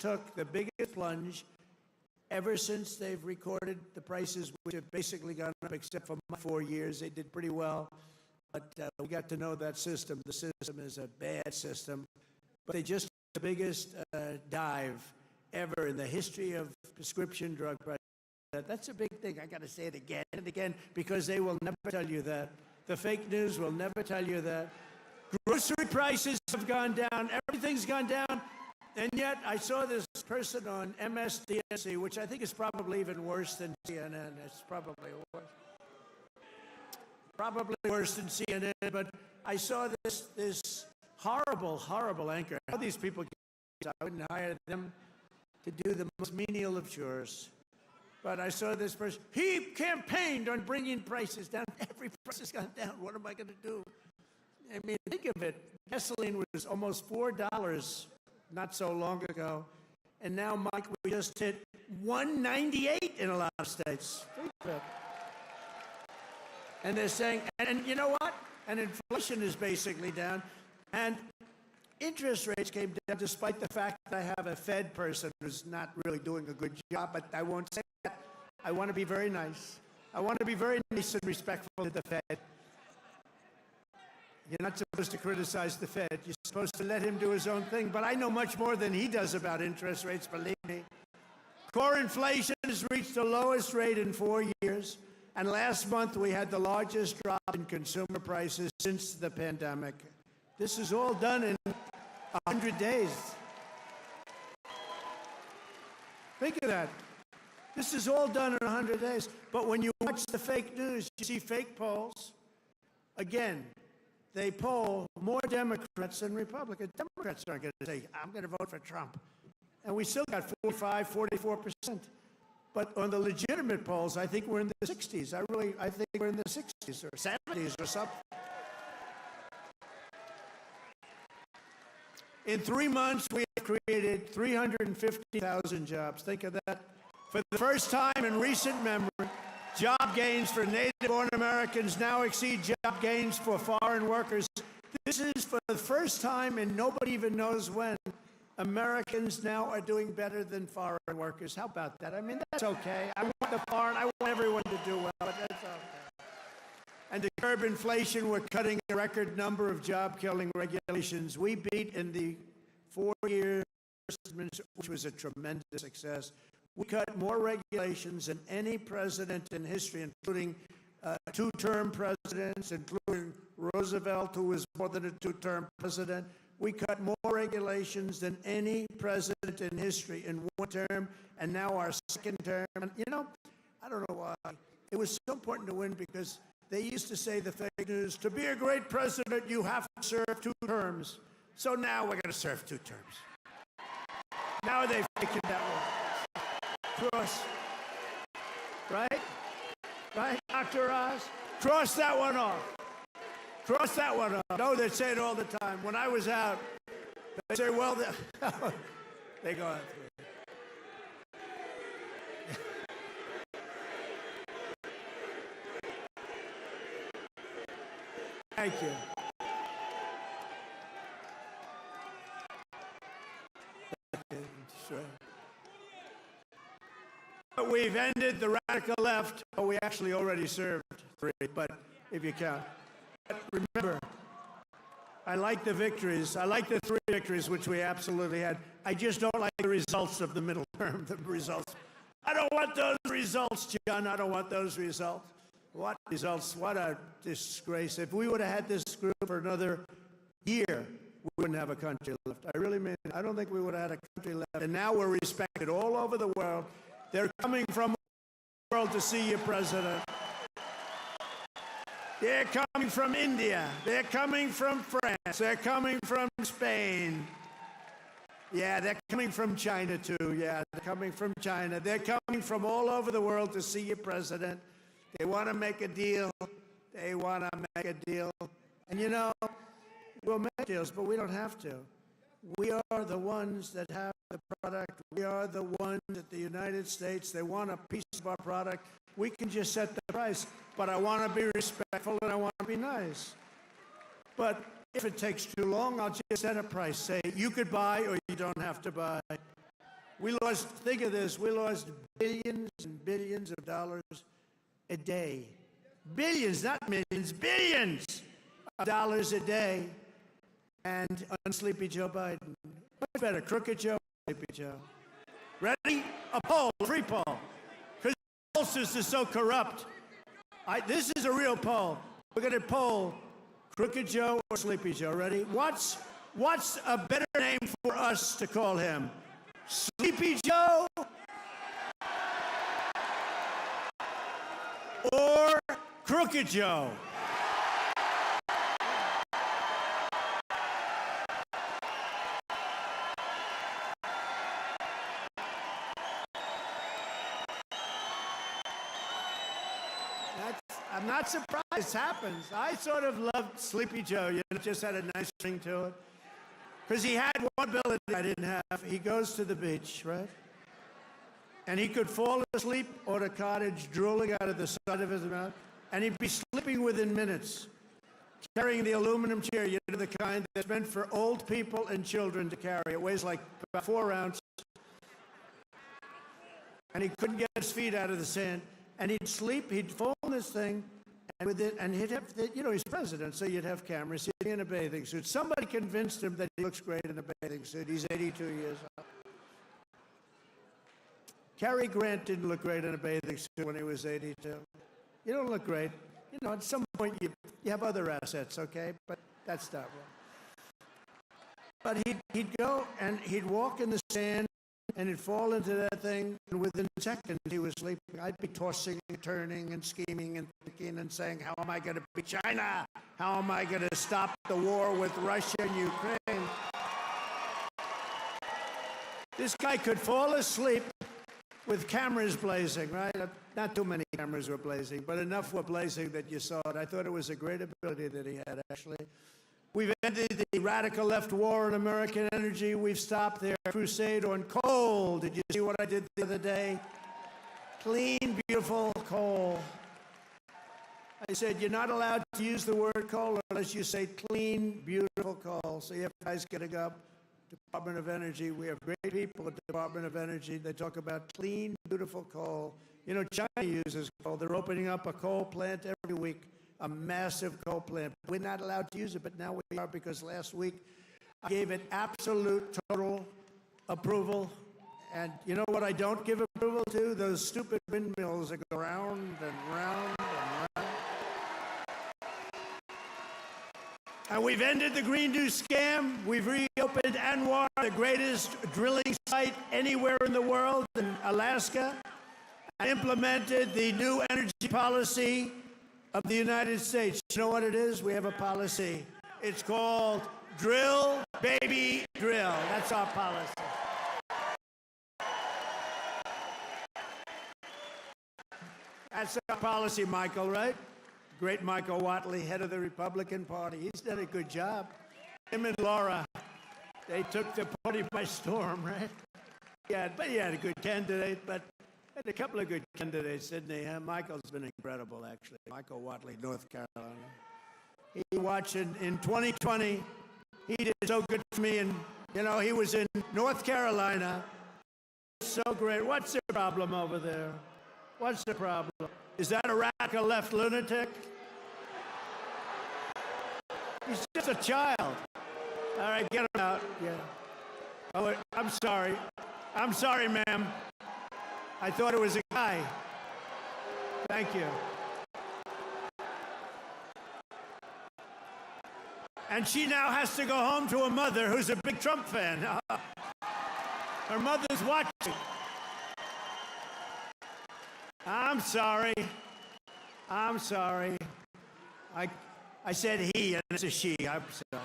took the biggest plunge ever since they've recorded the prices, which have basically gone up, except for my 4 years. They did pretty well, but we got to know that system. The system is a bad system, but they just took the biggest dive ever in the history of prescription drug prices. That's a big thing. I got to say it again and again, because they will never tell you that. The fake news will never tell you that. Grocery prices have gone down. Everything's gone down. And yet, I saw this person on MSDNC, which I think is probably even worse than CNN. It's probably worse. Probably worse than CNN. But I saw this horrible, horrible anchor. How these people get, I wouldn't hire them to do the most menial of chores. But I saw this person. He campaigned on bringing prices down. Every price has gone down. What am I going to do? I mean, think of it. Gasoline was almost $4 not so long ago. And now, Mike, we just hit $1.98 in a lot of states. Think of it. And they're saying, and you know what? And inflation is basically down. And interest rates came down despite the fact that I have a Fed person who's not really doing a good job, but I won't say that. I want to be very nice. I want to be very nice and respectful to the Fed. You're not supposed to criticize the Fed. You're supposed to let him do his own thing. But I know much more than he does about interest rates, believe me. Core inflation has reached the lowest rate in 4 years. And last month, we had the largest drop in consumer prices since the pandemic. This is all done in 100 days. Think of that. This is all done in 100 days. But when you watch the fake news, you see fake polls. Again, they poll more Democrats than Republicans. Democrats aren't going to say, I'm going to vote for Trump. And we still got 45, 44%. But on the legitimate polls, I think we're in the 60s. I think we're in the 60s or 70s or something. In 3 months, we have created 350,000 jobs. Think of that. For the first time in recent memory, job gains for native-born Americans now exceed job gains for foreign workers. This is for the first time, and nobody even knows when, Americans now are doing better than foreign workers. How about that? I mean, that's okay. I want everyone to do well, but that's okay. And to curb inflation, we're cutting a record number of job-killing regulations. We beat in the 4 years, which was a tremendous success. We cut more regulations than any president in history, including two-term presidents, including Roosevelt, who was more than a two-term president. We cut more regulations than any president in history in one term, and now our second term. And, you know, I don't know why. It was so important to win because they used to say, the fake news, to be a great president, you have to serve 2 terms. So now we're going to serve 2 terms. Now they've taken that one. Cross. Right? Right, Dr. Oz? Cross that one off. Cross that one off. No, they say it all the time. When I was out, they say, well, they go out through it. Thank you. Sure. We've ended the radical left. Oh, we actually already served 3, but if you count. But remember, I like the victories. I like the 3 victories, which we absolutely had. I just don't like the results of the middle term, the results. I don't want those results, John. I don't want those results. What results? What a disgrace. If we would have had this group for another year, we wouldn't have a country left. I really mean it. I don't think we would have had a country left. And now we're respected all over the world. They're coming from the world to see you, President. They're coming from India. They're coming from France. They're coming from Spain. Yeah, they're coming from China, too. Yeah, they're coming from China. They're coming from all over the world to see you, President. They want to make a deal. They want to make a deal. And, you know, we'll make deals, but we don't have to. We are the ones that have the product. We are the ones at the United States. They want a piece of our product. We can just set the price, but I want to be respectful and I want to be nice. But if it takes too long, I'll just set a price. Say, you could buy or you don't have to buy. We lost, think of this, we lost billions and billions of dollars a day. Billions, not millions, billions of dollars a day. And on Sleepy Joe Biden. Much better, Crooked Joe, Sleepy Joe. Ready? A poll, a free poll. Because the poll system is so corrupt. This is a real poll. We're going to poll Crooked Joe or Sleepy Joe. Ready? What's a better name for us to call him? Sleepy Joe or Crooked Joe? I'm not surprised it happens. I sort of loved Sleepy Joe. You know, it just had a nice ring to it. Because he had one ability I didn't have. He goes to the beach, right? And he could fall asleep on a cottage drooling out of the side of his mouth. And he'd be sleeping within minutes, carrying the aluminum chair, you know, the kind that's meant for old people and children to carry. It weighs like about 4 ounces. And he couldn't get his feet out of the sand. And he'd sleep, he'd fall in this thing, and he'd have, you know, he's president, so you'd have cameras. He'd be in a bathing suit. Somebody convinced him that he looks great in a bathing suit. He's 82 years old. Cary Grant didn't look great in a bathing suit when he was 82. You don't look great. You know, at some point you have other assets, okay? But that's not right. But he'd go and he'd walk in the sand, and he'd fall into that thing, and within seconds he was sleeping. I'd be tossing and turning and scheming and thinking and saying, how am I going to beat China? How am I going to stop the war with Russia and Ukraine? This guy could fall asleep with cameras blazing, right? Not too many cameras were blazing, but enough were blazing that you saw it. I thought it was a great ability that he had, actually. We've ended the radical left war on American energy. We've stopped their crusade on coal. Did you see what I did the other day? Clean, beautiful coal. I said, you're not allowed to use the word coal unless you say clean, beautiful coal. So you guys getting up, Department of Energy. We have great people at the Department of Energy. They talk about clean, beautiful coal. You know, China uses coal. They're opening up a coal plant every week. A massive coal plant. We're not allowed to use it, but now we are, because last week I gave it absolute, total approval. And you know what I don't give approval to? Those stupid windmills that go round and round and round. And we've ended the Green New scam. We've reopened ANWR, the greatest drilling site anywhere in the world, in Alaska, and implemented the new energy policy of the United States. You know what it is? We have a policy. It's called Drill, Baby, Drill. That's our policy. That's our policy, Michael, right? Great Michael Watley, head of the Republican Party. He's done a good job. Him and Laura, they took the party by storm, right? Yeah, but he had a good candidate, but had a couple of good candidates, didn't he? Michael's been incredible, actually. Michael Watley, North Carolina. He watched in 2020. He did so good for me, and you know, he was in North Carolina. So great. What's the problem over there? What's the problem? Is that a radical left lunatic? He's just a child. All right, get him out. Yeah. Oh, I'm sorry. I'm sorry, ma'am. I thought it was a guy. Thank you. And she now has to go home to a mother who's a big Trump fan. Her mother's watching. I'm sorry. I'm sorry. I said he, and it's a she. I'm sorry.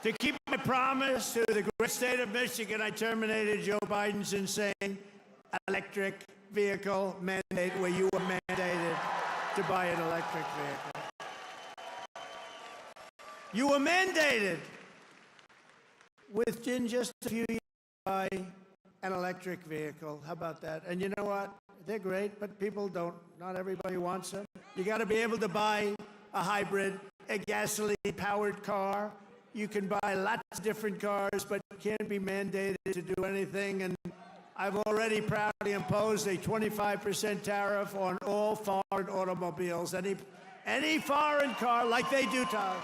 To keep my promise to the great state of Michigan, I terminated Joe Biden's insane electric vehicle mandate, where you were mandated to buy an electric vehicle. You were mandated within just a few years to buy an electric vehicle. How about that? And you know what? They're great, but people don't. Not everybody wants them. You got to be able to buy a hybrid, a gasoline-powered car. You can buy lots of different cars, but you can't be mandated to do anything. And I've already proudly imposed a 25% tariff on all foreign automobiles. Any foreign car, like they do to us.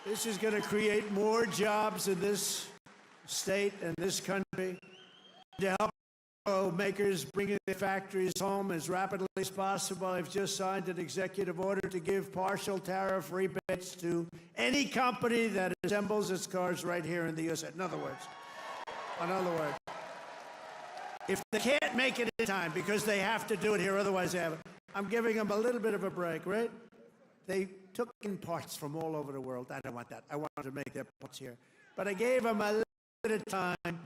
This is going to create more jobs in this state and this country to help makers bring their factories home as rapidly as possible. I've just signed an executive order to give partial tariff rebates to any company that assembles its cars right here in the U.S. In other words, if they can't make it in time because they have to do it here, otherwise they haven't, I'm giving them a little bit of a break, right? They took in parts from all over the world. I don't want that. I want to make their parts here. But I gave them a little bit of time.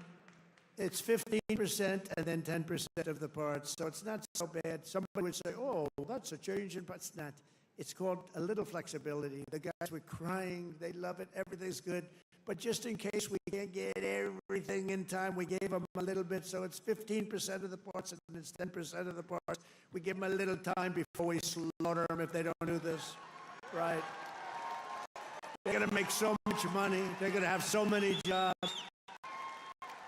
It's 15% and then 10% of the parts, so it's not so bad. Somebody would say, oh, that's a change in, but it's not. It's called a little flexibility. The guys were crying. They love it. Everything's good. But just in case we can't get everything in time, we gave them a little bit, so it's 15% of the parts and it's 10% of the parts. We give them a little time before we slaughter them if they don't do this. Right. They're going to make so much money. They're going to have so many jobs.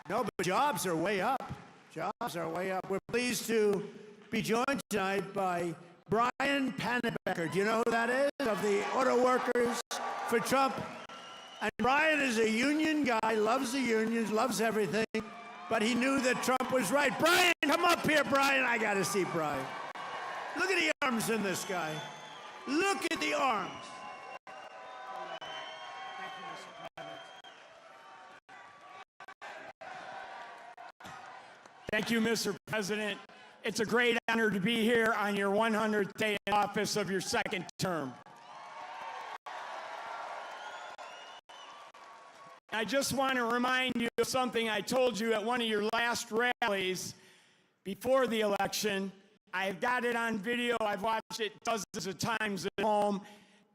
No, but jobs are way up. Jobs are way up. We're pleased to be joined tonight by Brian Pannebecker. Do you know who that is? Of the Auto Workers for Trump. And Brian is a union guy, loves the unions, loves everything, but he knew that Trump was right. Brian, come up here, Brian. I got to see Brian. Look at the arms in this guy. Look at the arms. Thank you, Mr. President. It's a great honor to be here on your 100th day in office of your second term. I just want to remind you of something I told you at one of your last rallies before the election. I've got it on video. I've watched it dozens of times at home.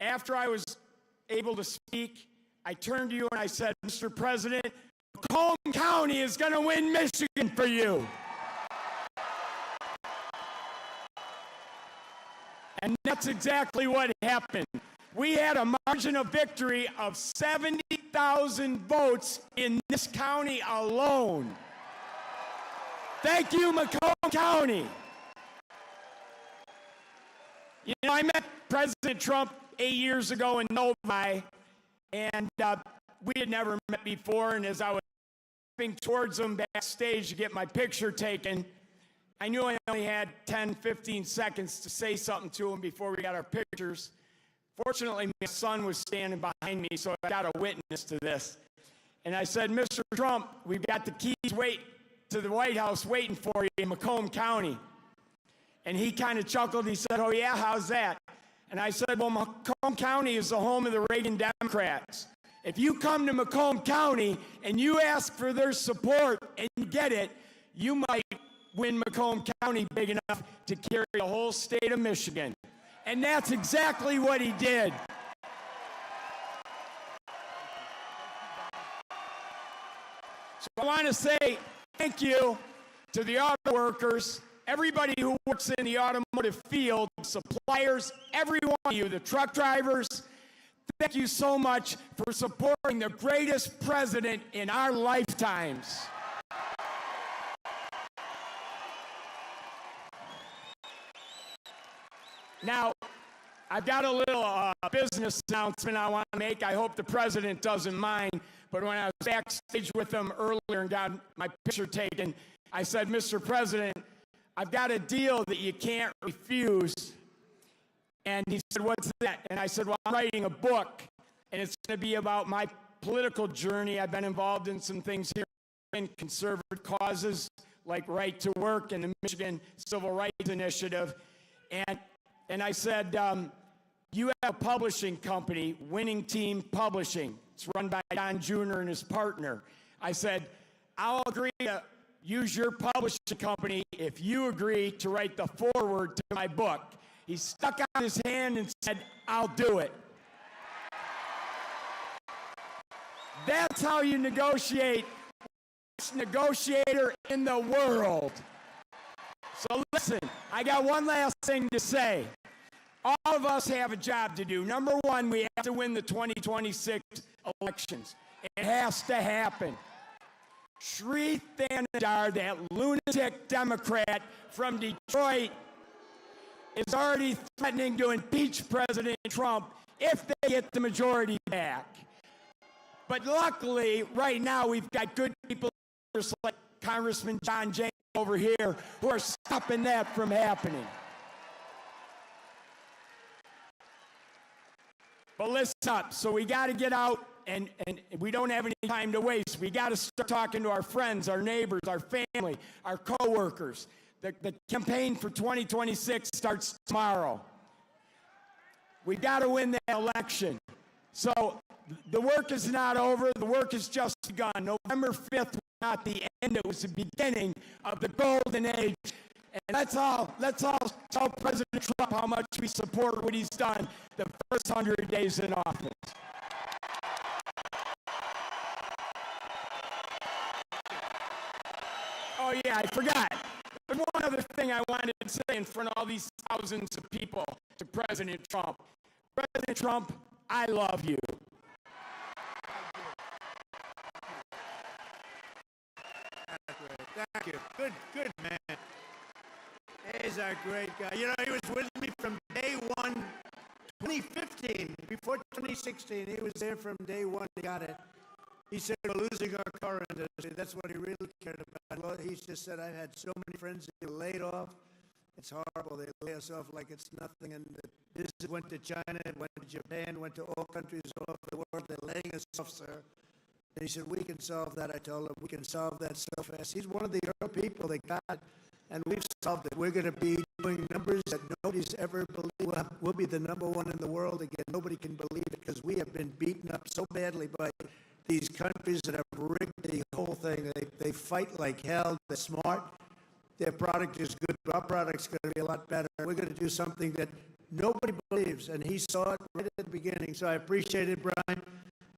After I was able to speak, I turned to you and I said, Mr. President, Macomb County is going to win Michigan for you. And that's exactly what happened. We had a margin of victory of 70,000 votes in this county alone. Thank you, Macomb County. You know, I met President Trump 8 years ago in Novi, and we had never met before, and as I was walking towards him backstage to get my picture taken, I knew I only had 10, 15 seconds to say something to him before we got our pictures. Fortunately, my son was standing behind me, so I got a witness to this. And I said, Mr. Trump, we've got the keys to the White House waiting for you in Macomb County. And he kind of chuckled. He said, oh, yeah, how's that? And I said, well, Macomb County is the home of the Reagan Democrats. If you come to Macomb County and you ask for their support and you get it, you might win Macomb County big enough to carry the whole state of Michigan. And that's exactly what he did. So I want to say thank you to the auto workers, everybody who works in the automotive field, suppliers, every one of you, the truck drivers. Thank you so much for supporting the greatest president in our lifetimes. Now, I've got a little business announcement I want to make. I hope the president doesn't mind. But when I was backstage with him earlier and got my picture taken, I said, Mr. President, I've got a deal that you can't refuse. And he said, what's that? And I said, well, I'm writing a book, and it's going to be about my political journey. I've been involved in some things here in conservative causes like right to work and the Michigan Civil Rights Initiative. And I said, you have a publishing company, Winning Team Publishing. It's run by Don Jr. and his partner. I said, I'll agree to use your publishing company if you agree to write the foreword to my book. He stuck out his hand and said, I'll do it. That's how you negotiate. Best negotiator in the world. So listen, I got one last thing to say. All of us have a job to do. Number one, we have to win the 2026 elections. It has to happen. Sri Thanadar, that lunatic Democrat from Detroit, is already threatening to impeach President Trump if they get the majority back. But luckily, right now, we've got good people like Congressman John James over here who are stopping that from happening. But listen up. So we got to get out, and we don't have any time to waste. We got to start talking to our friends, our neighbors, our family, our coworkers. The campaign for 2026 starts tomorrow. We got to win that election. So the work is not over. The work is just begun. November 5th was not the end. It was the beginning of the golden age. And let's all tell President Trump how much we support what he's done the first 100 days in office. Oh yeah, I forgot. There's one other thing I wanted to say in front of all these thousands of people to President Trump. President Trump, I love you. Thank you. Good man. He's a great guy. You know, he was with me from day one, 2015. Before 2016, he was there from day one. He got it. He said, we're losing our car industry. That's what he really cared about. Well, he just said, I've had so many friends who were laid off. It's horrible. They lay us off like it's nothing. And the business went to China, it went to Japan, went to all countries all over the world. They're laying us off, sir. And he said, we can solve that. I told him, we can solve that so fast. He's one of the early people that got it, and we've solved it. We're going to be doing numbers that nobody's ever believed. We'll be the number one in the world again. Nobody can believe it because we have been beaten up so badly by these countries that have rigged the whole thing. They fight like hell. They're smart. Their product is good. Our product's going to be a lot better. We're going to do something that nobody believes, and he saw it right at the beginning. So I appreciate it, Brian.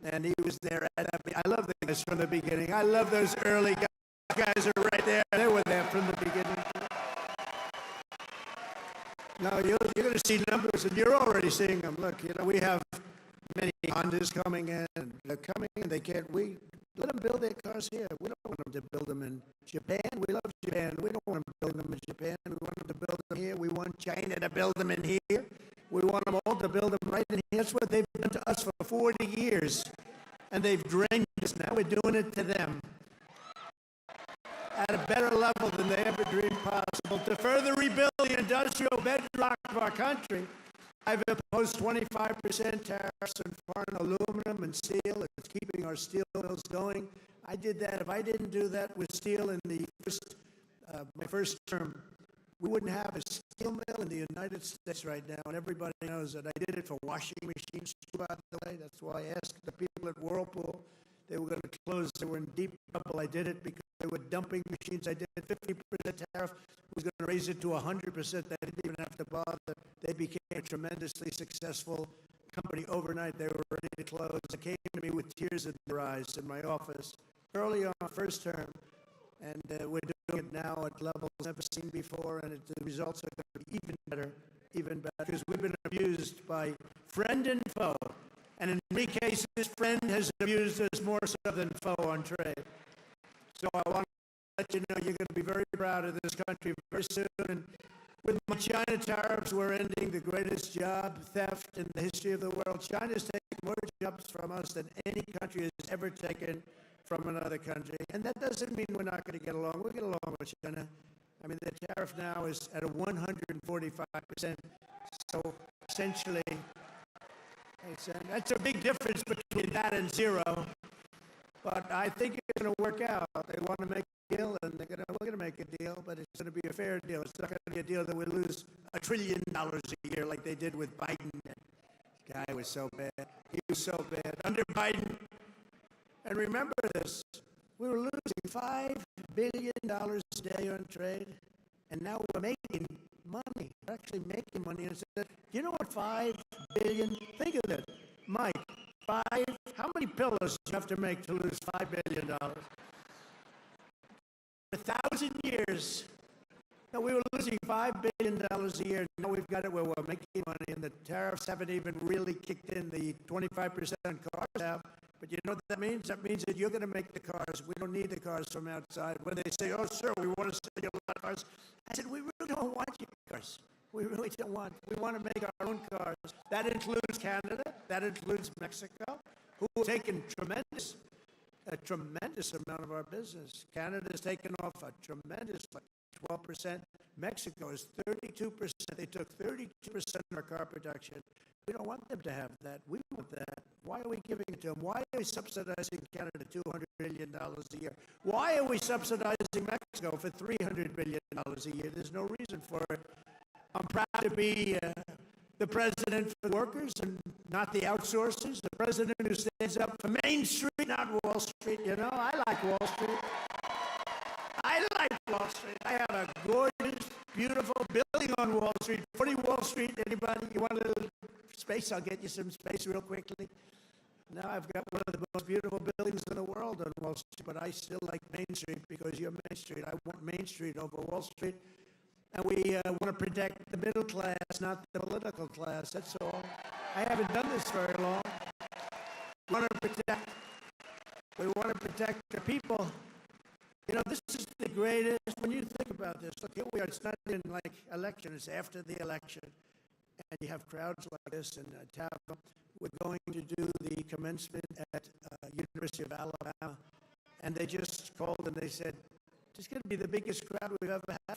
And he was there. I love the guys from the beginning. I love those early guys. Guys are right there. They were there from the beginning. Now you're going to see numbers, and you're already seeing them. Look, you know, we have many Hondas coming in, and they're coming in. They can't. We let them build their cars here. We don't want them to build them in Japan. We love Japan. We don't want them to build them in Japan. We want them to build them here. We want China to build them in here. We want them all to build them right in here. That's what they've done to us for 40 years, and they've drained us. Now we're doing it to them at a better level than they ever dreamed possible. To further rebuild the industrial bedrock of our country, I've imposed 25% tariffs on foreign aluminum and steel. It's keeping our steel mills going. I did that. If I didn't do that with steel in the my first term, we wouldn't have a steel mill in the United States right now, and everybody knows that. I did it for washing machines, too, by the way. That's why I asked the people at Whirlpool. They were going to close. They were in deep trouble. I did it because they were dumping machines. I did 50% tariff. I was going to raise it to 100%. They didn't even have to bother. They became a tremendously successful company overnight. They were ready to close. They came to me with tears in their eyes in my office early on, first term. And we're doing it now at levels never seen before, and the results are going to be even better, because we've been abused by friend and foe. And in many cases, friend has abused us more so than foe on trade. So I want to let you know you're going to be very proud of this country very soon. And with my China tariffs, we're ending the greatest job theft in the history of the world. China's taken more jobs from us than any country has ever taken from another country. And that doesn't mean we're not going to get along. We'll get along with China. I mean, the tariff now is at a 145%. So essentially, that's a big difference between that and zero. But I think it's going to work out. They want to make a deal, and we're going to make a deal, but it's going to be a fair deal. It's not going to be a deal that we lose $1 trillion a year like they did with Biden. This guy was so bad. He was so bad. Under Biden, and remember this, we were losing $5 billion a day on trade, and now we're making money. We're actually making money. And said, you know what, $5 billion? Think of it, Mike. How many pillows do you have to make to lose $5 billion? 1,000 years, No, we were losing $5 billion a year. Now we've got it where we're making money, and the tariffs haven't even really kicked in. The 25% on cars have. But you know what that means? That means that you're going to make the cars. We don't need the cars from outside. When they say, oh, sir, we want to sell you a lot of cars, I said, we really don't want your cars. We really don't want. We want to make our own cars. That includes Canada. That includes Mexico, who have taken a tremendous amount of our business. Canada's taken off a tremendous, like 12%. Mexico is 32%. They took 32% of our car production. We don't want them to have that. We want that. Why are we giving it to them? Why are we subsidizing Canada $200 billion a year? Why are we subsidizing Mexico for $300 billion a year? There's no reason for it. I'm proud to be the president for the workers and not the outsourcers, the president who stands up for Main Street, not Wall Street. You know, I like Wall Street. I like Wall Street. I have a gorgeous, beautiful building on Wall Street. 40 Wall Street, anybody? You want a little space? I'll get you some space real quickly. Now I've got one of the most beautiful buildings in the world on Wall Street, but I still like Main Street because you're Main Street. I want Main Street over Wall Street. And we want to protect the middle class, not the political class. That's all. I haven't done this very long. We want to protect the people. You know, this is the greatest, when you think about this, look, here we are, it's not in like election, it's after the election. And you have crowds like this in Tampa. We're going to do the commencement at University of Alabama. And they just called and they said, it's going to be the biggest crowd we've ever had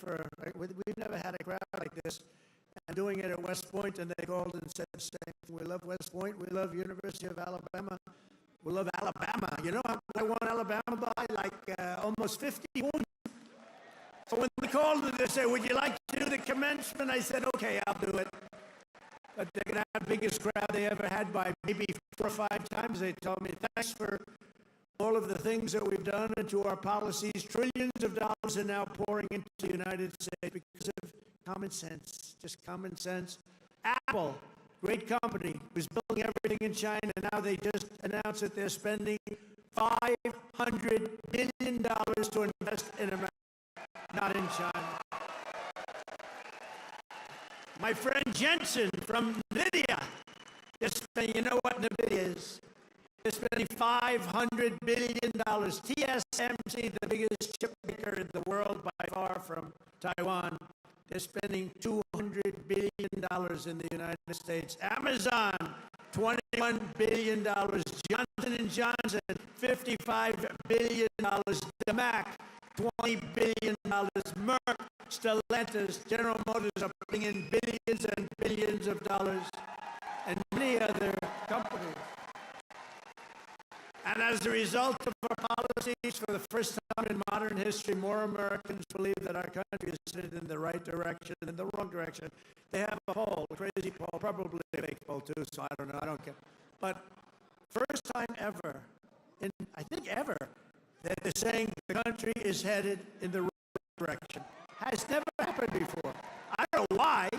we've never had a crowd like this. And doing it at West Point, and they called and said the same thing. We love West Point, we love University of Alabama. We love Alabama. You know how I won Alabama by? Like almost 50 points. So when they called and they said, would you like to do the commencement? I said, okay, I'll do it. But they're going to have the biggest crowd they ever had by maybe 4 or 5 times. They told me, thanks for all of the things that we've done and to our policies. Trillions of dollars are now pouring into the United States because of common sense, just common sense. Apple, great company, was building everything in China. Now they just announced that they're spending $500 billion to invest in America, not in China. My friend Jensen from NVIDIA, you know what NVIDIA is? They're spending $500 billion. TSMC, the biggest chip maker in the world by far from Taiwan, they're spending $200 billion in the United States. Amazon, $21 billion. Johnson & Johnson, $55 billion. DeMac, $20 billion. Merck, Stellantis, General Motors are putting in billions and billions of dollars, and many other companies. And as a result of our policies, for the first time in modern history, more Americans believe that our country is headed in the right direction than the wrong direction. They have a poll, a crazy poll, probably a fake poll too, so I don't know, I don't care. But first time ever, I think ever, that they're saying the country is headed in the right direction. Has never happened before. I don't know why,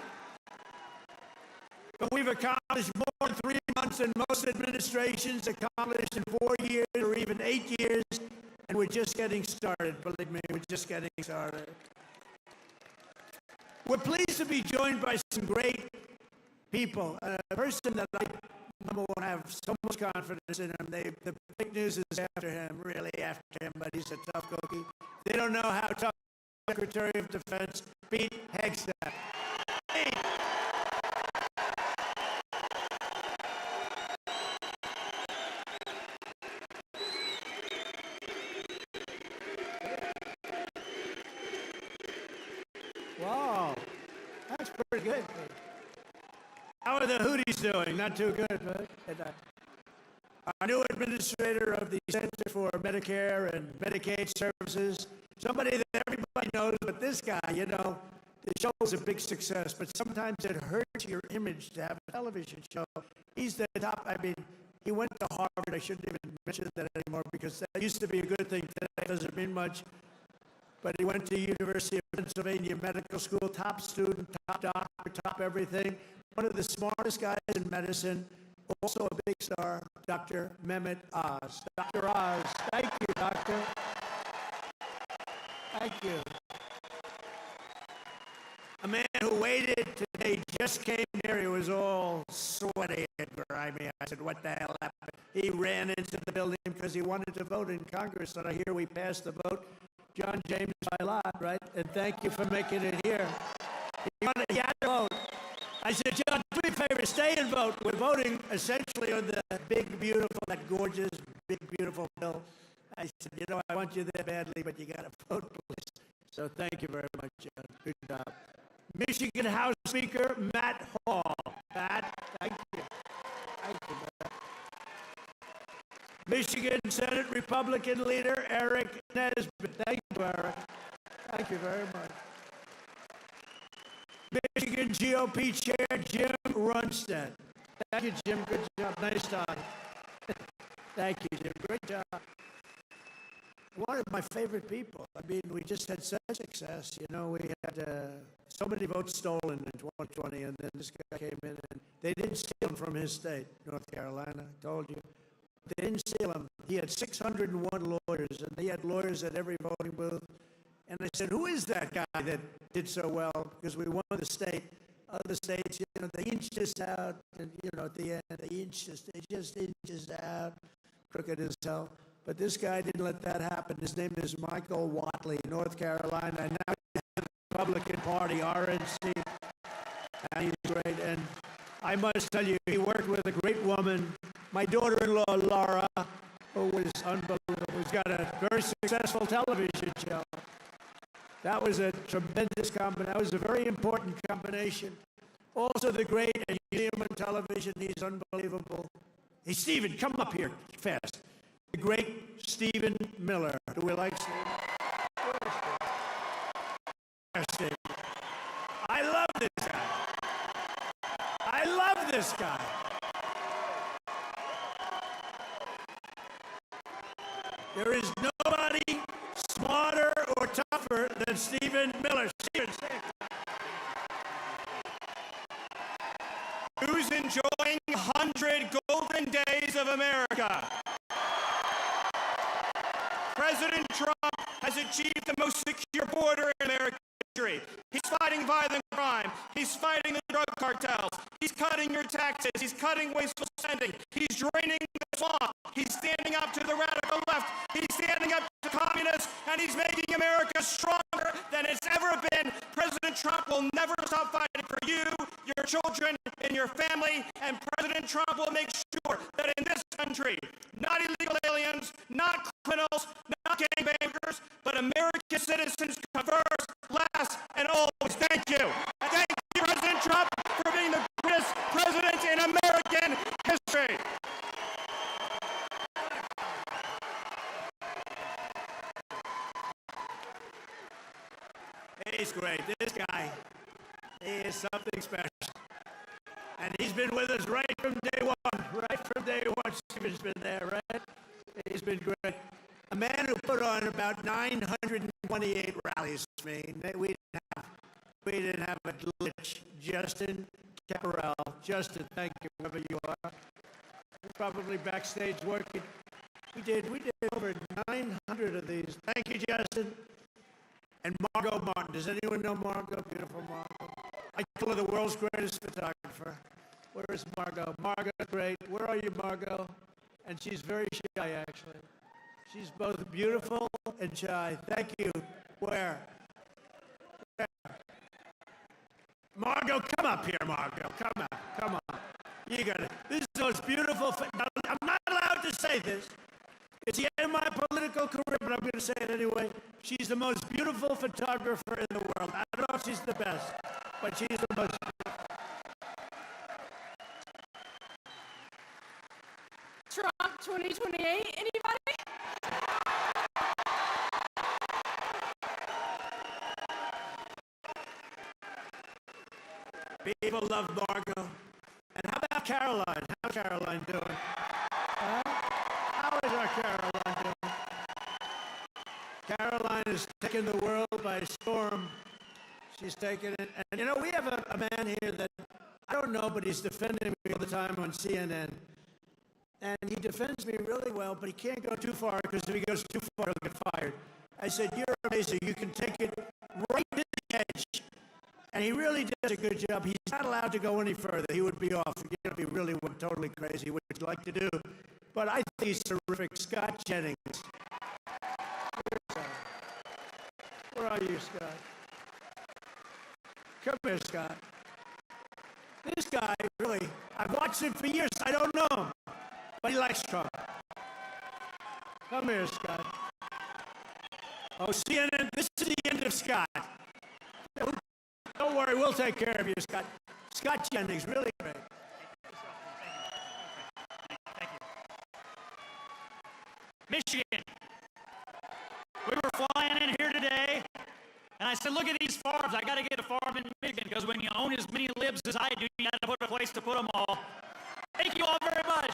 but we've accomplished more in 3 months than most administrations accomplished in 4 years or even 8 years, and we're just getting started. Believe me, we're just getting started. We're pleased to be joined by some great people. A person that I, number one, have so much confidence in him. The big news is after him, really after him, but he's a tough cookie. They don't know how tough Secretary of Defense Pete Hegseth. Pete. Wow, that's pretty good. How are the Houthis doing? Not too good, right? Our new administrator of the Center for Medicare and Medicaid Services, somebody that everybody knows, but this guy, you know, the show is a big success, but sometimes it hurts your image to have a television show. He's the top, I mean, he went to Harvard. I shouldn't even mention that anymore because that used to be a good thing. Today it doesn't mean much. But he went to University of Pennsylvania Medical School, top student, top doctor, top everything. One of the smartest guys in medicine, also a big star, Dr. Mehmet Oz. Dr. Oz, thank you, doctor. Thank you. just came here. He was all sweaty and grimy. I said, what the hell happened? He ran into the building because he wanted to vote in Congress, and I hear we passed the vote. John James by lot, right? And thank you for making it here. He had to vote. I said, John, do me a favor, stay and vote. We're voting essentially on the big, beautiful, that gorgeous, big, beautiful bill. I said, you know, I want you there badly, but you got to vote, please. So thank you very much, John. Good job. Michigan House Speaker Matt Hall. Matt, thank you. Thank you, Matt. Michigan Senate Republican Leader Eric Nesbitt. Thank you, Eric. Thank you very much. Michigan GOP Chair Jim Runstead. Thank you, Jim. Good job. Nice tie. Thank you, Jim. Great job. One of my favorite people. I mean, we just had such success. You know, we had so many votes stolen in 2020, and then this guy came in, and they didn't steal him from his state, North Carolina. I told you. They didn't steal him. He had 601 lawyers, and he had lawyers at every voting booth. And I said, who is that guy that did so well? Because we won the state. Other states, you know, they inched us out, and, you know, at the end, they just inched us out, crooked as hell. But this guy didn't let that happen. His name is Michael Watley, North Carolina, and now he's in the Republican Party, RNC, and he's great. And I must tell you, he worked with a great woman, my daughter-in-law, Laura, who was unbelievable, who's got a very successful television show. That was a tremendous combination. That was a very important combination. Also, the great, and you see him on television, he's unbelievable. Hey, Stephen, come up here fast. The great Stephen Miller. Do we like Stephen? Stephen. I love this guy. I love this guy. There is nobody smarter or tougher than Stephen Miller. Stephen, say it. Who's enjoying 100 golden days of America? President Trump has achieved the most secure border in American history. He's fighting violent crime. He's fighting the drug cartels. He's cutting your taxes. He's cutting wasteful spending. He's draining the swamp. He's standing up to the radical left. He's standing up to communists, and he's making America stronger than it's ever been. President Trump will never stop fighting for you, your children, and your family, and President Trump will make sure that in this country, not illegal aliens, not criminals, not gangbangers, but American citizens come first, last, and always. Thank you. And thank you, President Trump, for being the greatest president in American history. He's great. This guy, he is something special. And he's been with us right from day one. Right from day one, Stephen's been there, right? He's been great. A man who put on about 928 rallies for me. We didn't have a glitch. Justin Caparel. Justin, thank you, wherever you are. You're probably backstage working. We did over 900 of these. Thank you, Justin. And Margot Martin. Does anyone know Margot? Beautiful Margot. I call her the world's greatest photographer. Where is Margot? Margot's great. Where are you, Margot? And she's very shy, actually. She's both beautiful and shy. Thank you. Where? Margot, come up here, Margot. Come on. Come on. You got it. This is the most beautiful. I'm not allowed to say this. It's the end of my political career, but I'm going to say it anyway. She's the most beautiful photographer in the world. I don't know if she's the best, but she's the most beautiful. Trump 2028, anybody? People love Margot. And how about Caroline? How's Caroline doing? How is our Caroline doing? Caroline has taken the world by storm. She's taken it. And, you know, we have a man here that, I don't know, but he's defending me all the time on CNN. And he defends me really well, but he can't go too far, because if he goes too far, he'll get fired. I said, you're amazing. You can take it right to the edge, And he really does a good job. He's not allowed to go any further. He would be off. If he really went totally crazy, which he'd like to do. But I think he's terrific. Scott Jennings. Where are you, Scott? Come here, Scott. This guy, really, I've watched him for years. I don't know him, but he likes Trump. Come here, Scott. Oh, CNN, this is the end of Scott. Don't worry, we'll take care of you, Scott. Scott Jennings, really great. Thank you. Michigan. We were flying in here today, and I said, look at these farms. I got to get a farm in Michigan, because when you own as many libs as I do, you got to put a place to put them all. Thank you all very much.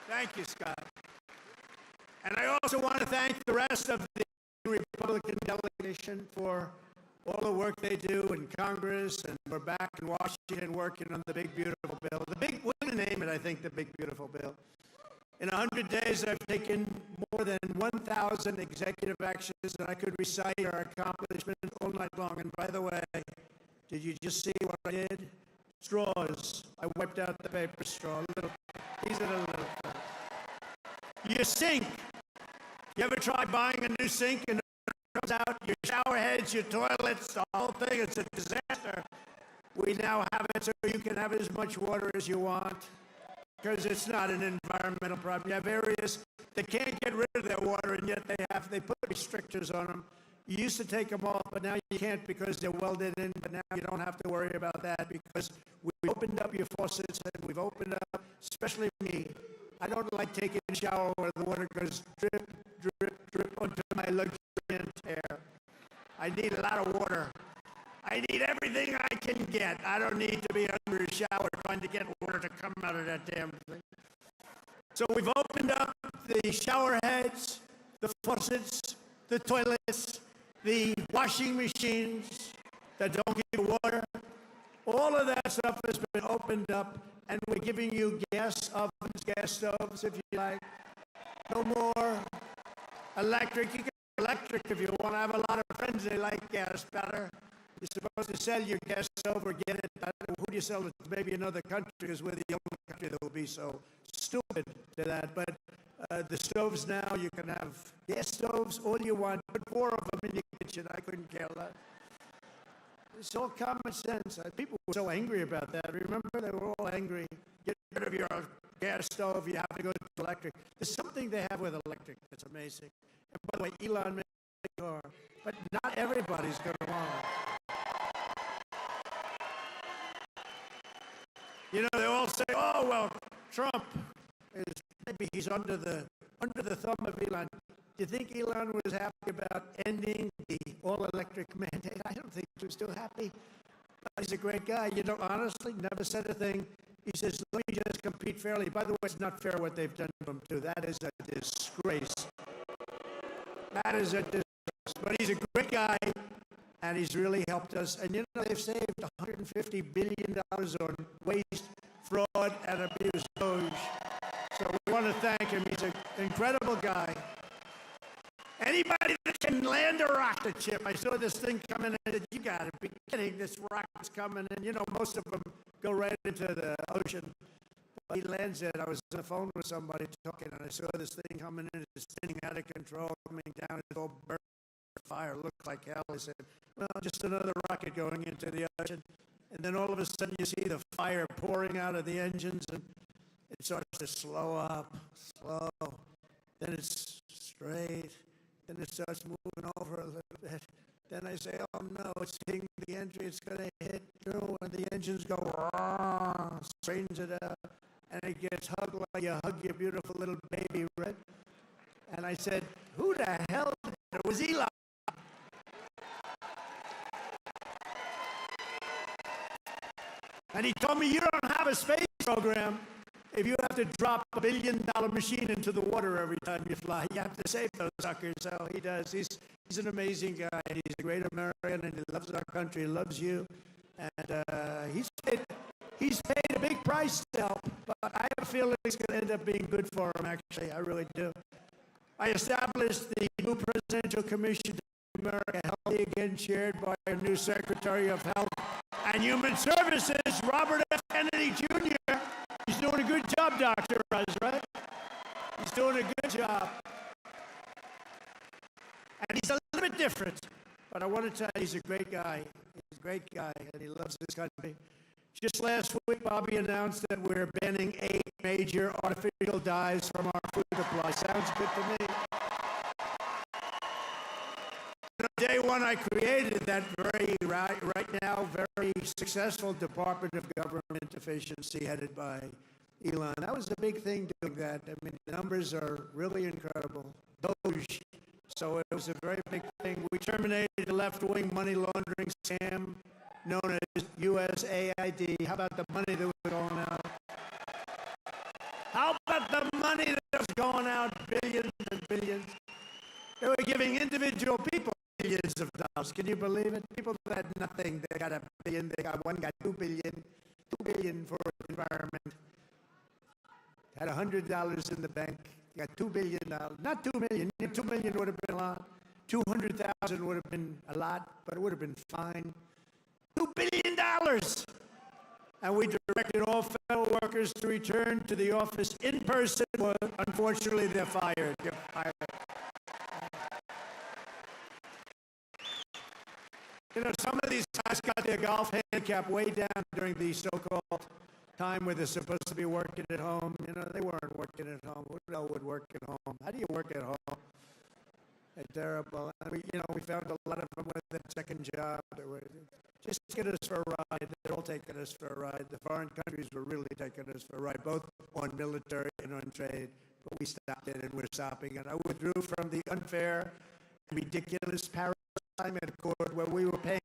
Thank you, Scott. And I also want to thank the rest of the Republican delegation for all the work they do in Congress, and we're back in Washington working on the big, beautiful bill. We're going to name it, I think, the big, beautiful bill. In 100 days, I've taken more than 1,000 executive actions, and I could recite our accomplishments all night long. And by the way, did you just see what I did? Straws. I wiped out the paper straw. These are the little things. Your sink. You ever try buying a new sink and it comes out? Your shower heads, your toilets, the whole thing. It's a disaster. We now have it so you can have as much water as you want, because it's not an environmental problem. You have areas that can't get rid of their water, and yet they put restrictors on them. You used to take them off, but now you can't because they're welded in. But now you don't have to worry about that, because we opened up your faucets, and we've opened up, especially me. I don't like taking a shower where the water goes drip, drip, drip onto my luxuriant hair. I need a lot of water. I need everything I can get. I don't need to be under a shower trying to get water to come out of that damn thing. So we've opened up the shower heads, the faucets, the toilets, the washing machines that don't give water. All of that stuff has been opened up, and we're giving you gas ovens, gas stoves, if you like. No more electric. You can have electric if you want. I have a lot of friends, they like gas better. You're supposed to sell your gas stove or get it. I don't know, who do you sell it to? Maybe another country, because we're the only country that will be so stupid to that. But the stoves now, you can have gas stoves, all you want. Put 4 of them in your kitchen. I couldn't care less. It's all common sense. People were so angry about that. Remember, they were all angry. Get rid of your gas stove. You have to go to electric. There's something they have with electric that's amazing. And by the way, Elon made a car, but not everybody's going to want it. You know, they all say, "Oh well, Trump is maybe he's under the thumb of Elon." Do you think Elon was happy about ending the all-electric mandate? I don't think he was too happy. But he's a great guy. You know, honestly, never said a thing. He says, let me just compete fairly. By the way, it's not fair what they've done to him, too. That is a disgrace. That is a disgrace. But he's a great guy, and he's really helped us. And, you know, they've saved $150 billion on waste, fraud, and abuse. So we want to thank him. He's an incredible guy. Anybody that can land a rocket ship. I saw this thing coming in, and I said, you got to be kidding, this rocket's coming in. You know, most of them go right into the ocean. But he lands it. I was on the phone with somebody talking, and I saw this thing coming in. It's spinning out of control, coming down. It's all burnt fire. Looked like hell. I said, well, just another rocket going into the ocean. And then all of a sudden, you see the fire pouring out of the engines, and it starts to slow up, slow. Then it's straight. Then it starts moving over a little bit. Then I say, oh no, it's hitting the engine, it's going to hit through, and the engines go, straightens it out, and it gets hugged like you hug your beautiful little baby, right? And I said, who the hell did that? It was Elon. And he told me, you don't have a space program if you have to drop $1 billion machine into the water every time you fly. You have to save those suckers. So he does. He's an amazing guy. He's a great American, and he loves our country. He loves you. And he's paid a big price to help. But I have a feeling it's going to end up being good for him, actually. I really do. I established the new Presidential Commission to America Healthy Again, chaired by our new Secretary of Health and Human Services, Robert F. Kennedy Jr. He's doing a good job, Dr. Oz, right? He's doing a good job. And he's a little bit different. But I want to tell you, he's a great guy. He's a great guy, and he loves this country. Just last week, Bobby announced that we're banning 8 major artificial dyes from our food supply. Sounds good to me. On day one, I created that right now, very successful Department of Government Efficiency headed by Elon. That was a big thing doing that. I mean, the numbers are really incredible. Doge. So it was a very big thing. We terminated the left-wing money laundering scam known as USAID. How about the money that was going out? How about the money that was going out? Billions and billions. They were giving individual people billions of dollars. Can you believe it? People that had nothing, they got $1 billion. They got $2 billion. $2 billion for the environment. Had $100 in the bank. Got $2 billion. Not $2 million. $2 million would have been a lot. 200,000 would have been a lot, but it would have been fine. $2 billion. And we directed all federal workers to return to the office in person. Well, unfortunately, they're fired. They're fired. You know, some of these guys got their golf handicap way down during the so-called time where they're supposed to be working at home. You know, they weren't working at home. Who the hell would work at home? How do you work at home? They're terrible. And we found a lot of them with a second job. They were just taking us for a ride. They're all taking us for a ride. The foreign countries were really taking us for a ride, both on military and on trade. But we stopped it, and we're stopping it. I withdrew from the unfair and ridiculous Paris Climate Accord, where we were paying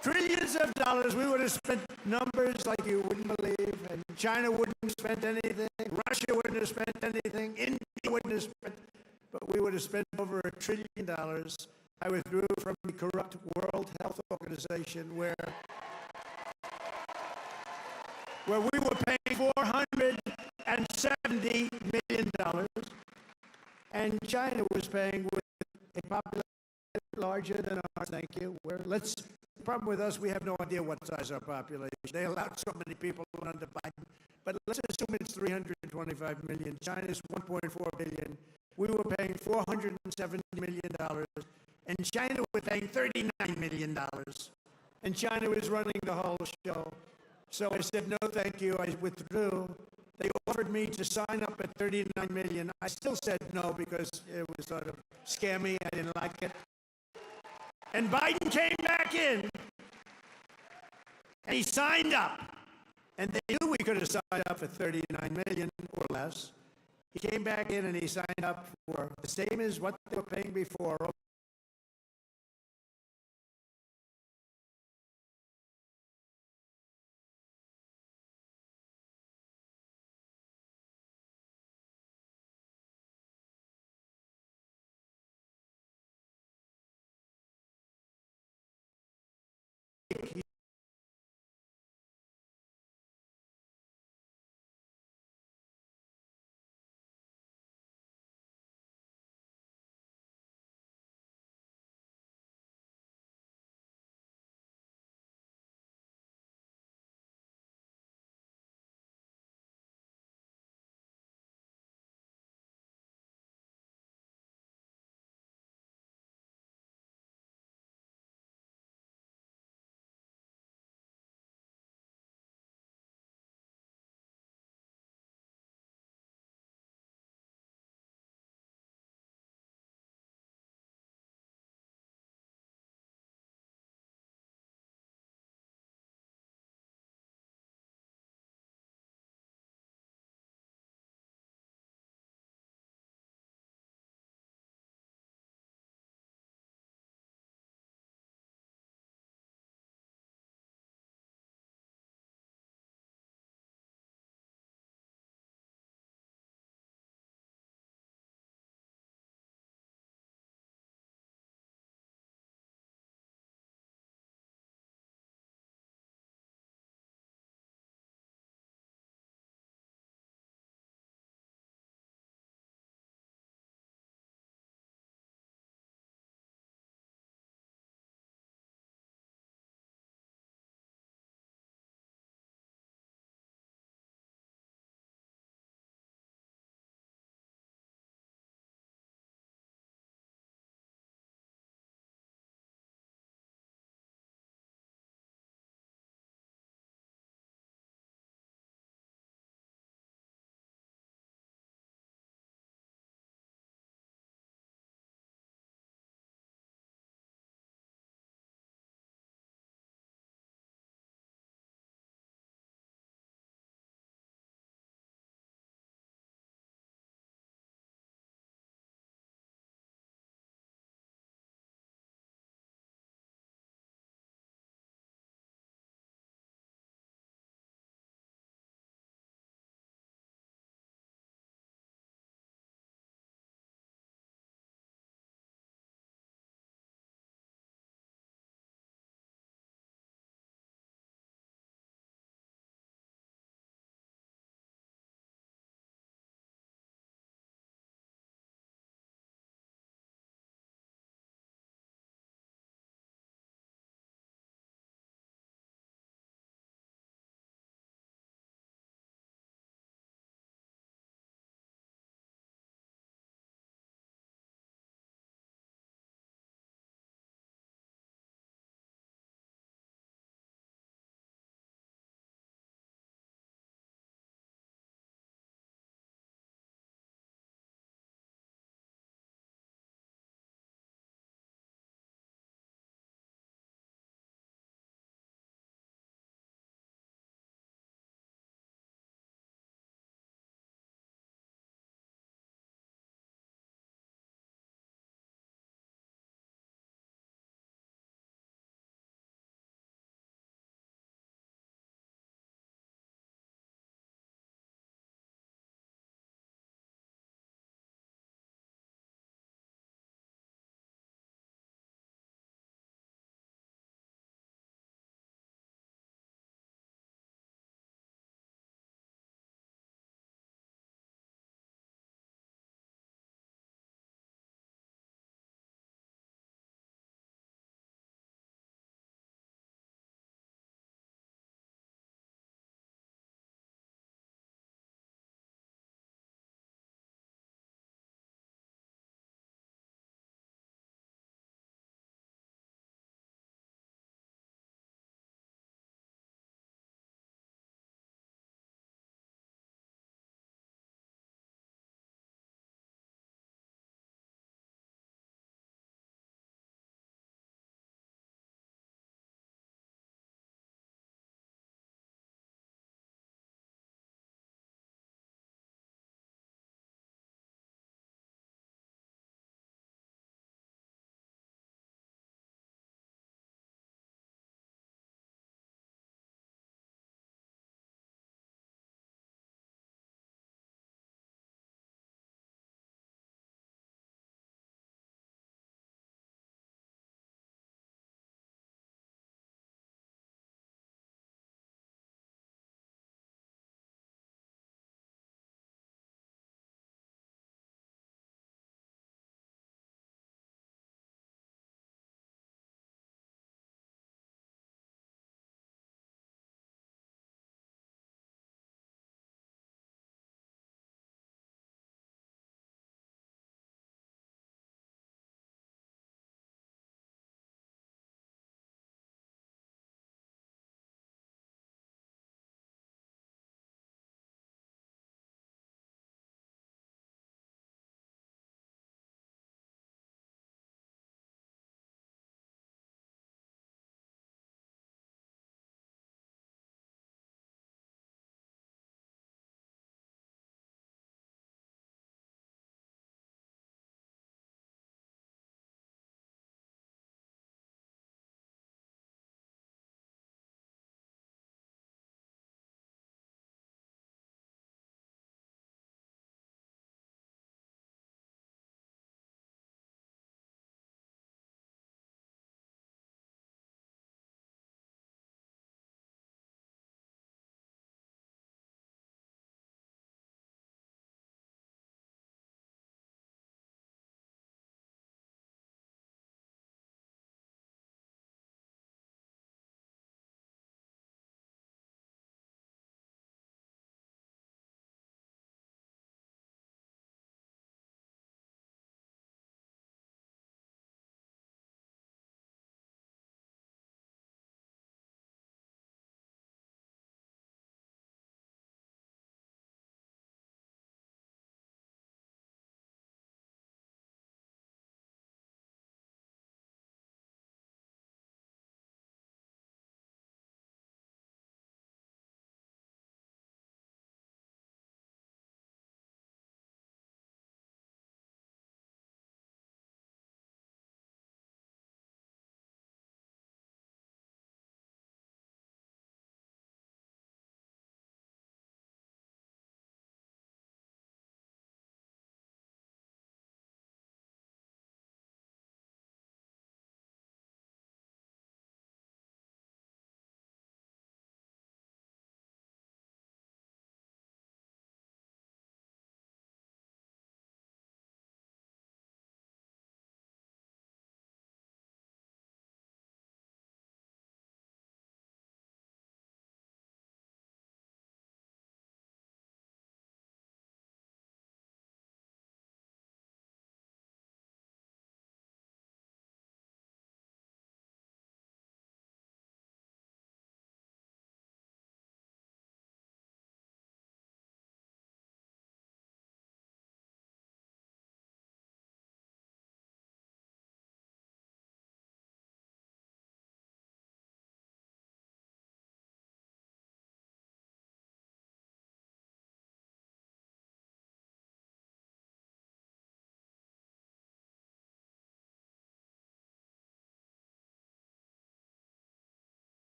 trillions of dollars. We would have spent numbers like you wouldn't believe, and China wouldn't have spent anything, Russia wouldn't have spent anything, India wouldn't have spent, but we would have spent over $1 trillion. I withdrew from the corrupt World Health Organization, where we were paying $470 million, and China was paying with a population larger than ours. Thank you. The problem with us, we have no idea what size our population. They allowed so many people under Biden. But let's assume it's 325 million. China's 1.4 billion. We were paying $470 million. And China was paying $39 million. And China was running the whole show. So I said, no, thank you. I withdrew. They offered me to sign up at $39 million. I still said no because it was sort of scammy. I didn't like it. And Biden came back in, and he signed up. And they knew we could have signed up for $39 million or less. He came back in, and he signed up for the same as what they were paying before,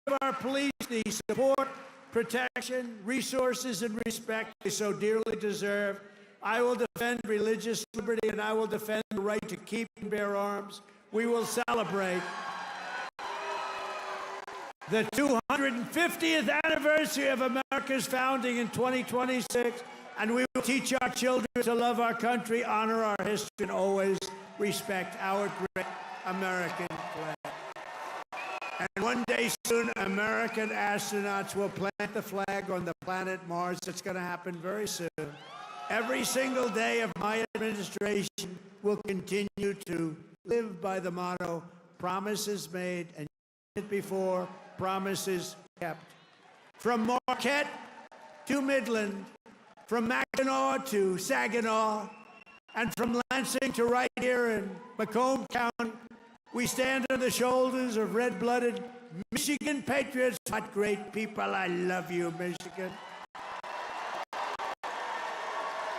of our police the support, protection, resources, and respect they so dearly deserve. I will defend religious liberty, and I will defend the right to keep and bear arms. We will celebrate the 250th anniversary of America's founding in 2026, and we will teach our children to love our country, honor our history, and always respect our great American flag. And one day soon, American astronauts will plant the flag on the planet Mars. It's going to happen very soon. Every single day of my administration will continue to live by the motto, promises made and before, promises kept. From Marquette to Midland, from Mackinac to Saginaw, and from Lansing to right here in Macomb County, we stand on the shoulders of red-blooded Michigan patriots. What great people. I love you, Michigan.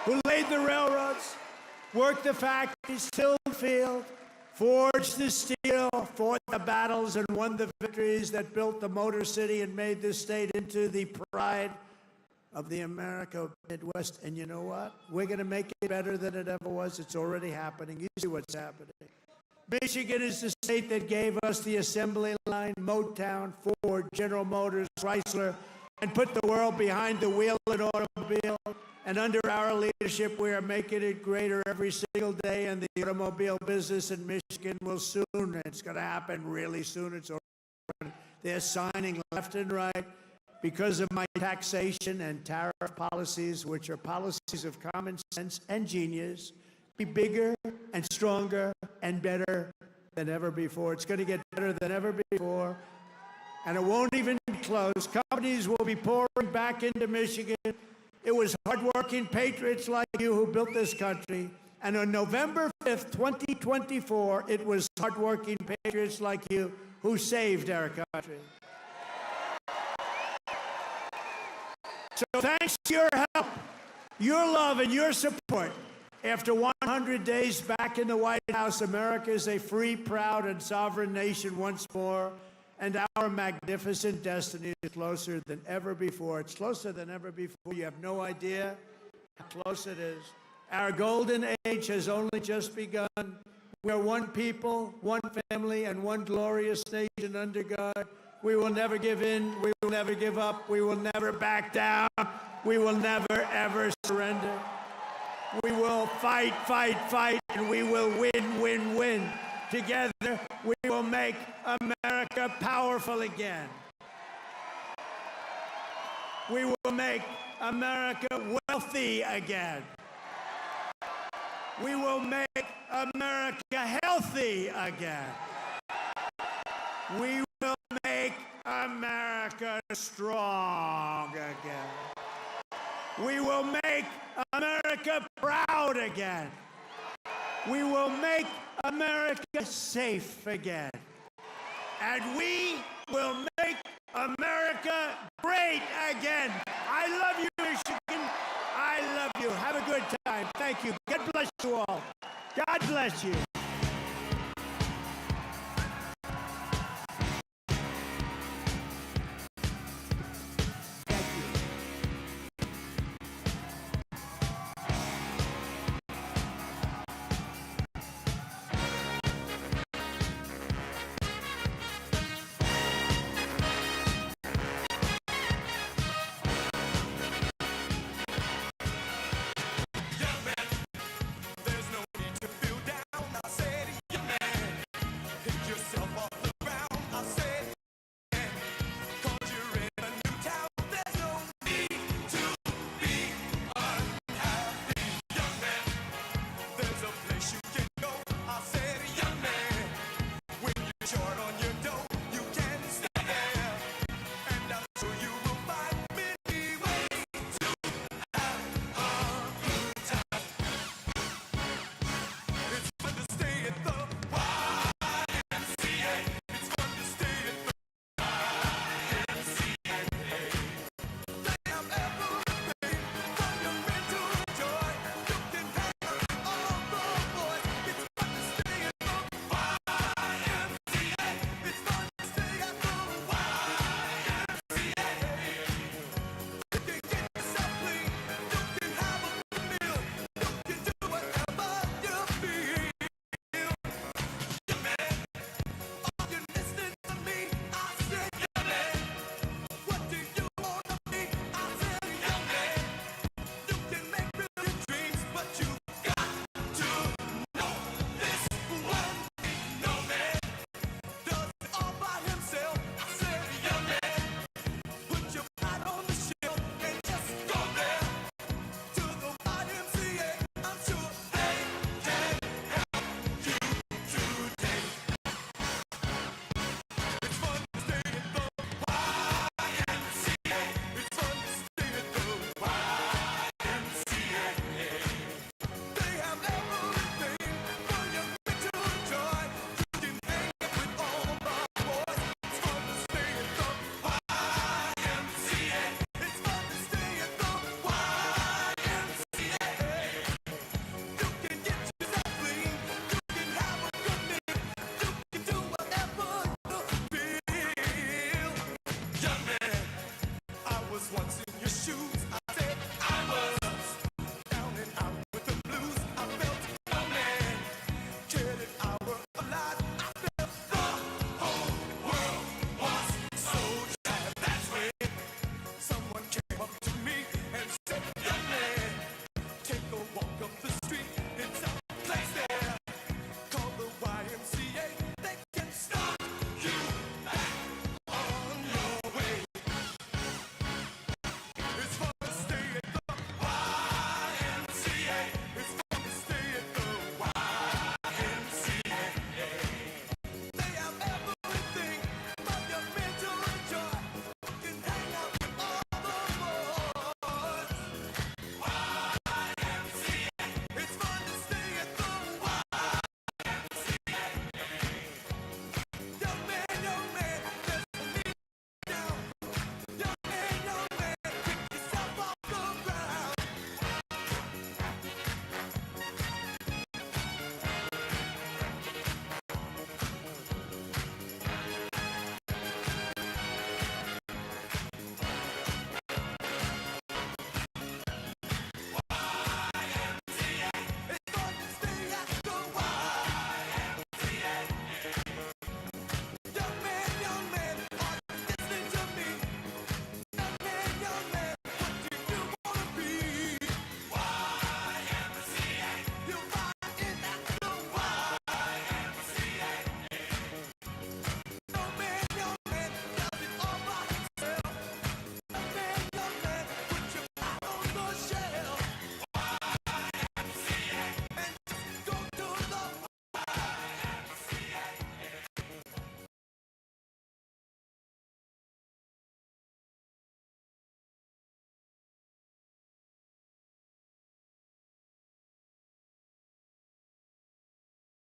Who laid the railroads, worked the factories, tilled the field, forged the steel, fought the battles, and won the victories that built the Motor City and made this state into the pride of the America Midwest. And you know what? We're going to make it better than it ever was. It's already happening. You see what's happening. Michigan is the state that gave us the assembly line, Motown, Ford, General Motors, Chrysler, and put the world behind the wheel and automobile. And under our leadership, we are making it greater every single day, and the automobile business in Michigan will soon, it's going to happen really soon. It's already, they're signing left and right because of my taxation and tariff policies, which are policies of common sense and genius, be bigger and stronger and better than ever before. It's going to get better than ever before, and it won't even be close. Companies will be pouring back into Michigan. It was hardworking patriots like you who built this country. And on November 5th, 2024, it was hardworking patriots like you who saved our country. So thanks to your help, your love, and your support, after 100 days back in the White House, America is a free, proud, and sovereign nation once more. And our magnificent destiny is closer than ever before. It's closer than ever before. You have no idea how close it is. Our golden age has only just begun. We're one people, one family, and one glorious nation under God. We will never give in. We will never give up. We will never back down. We will never, ever surrender. We will fight, fight, fight, and we will win, win, win. Together, we will make America powerful again. We will make America wealthy again. We will make America healthy again. We will make America strong again. We will make America proud again. We will make America safe again. And we will make America great again. I love you, Michigan. I love you. Have a good time. Thank you. God bless you all. God bless you.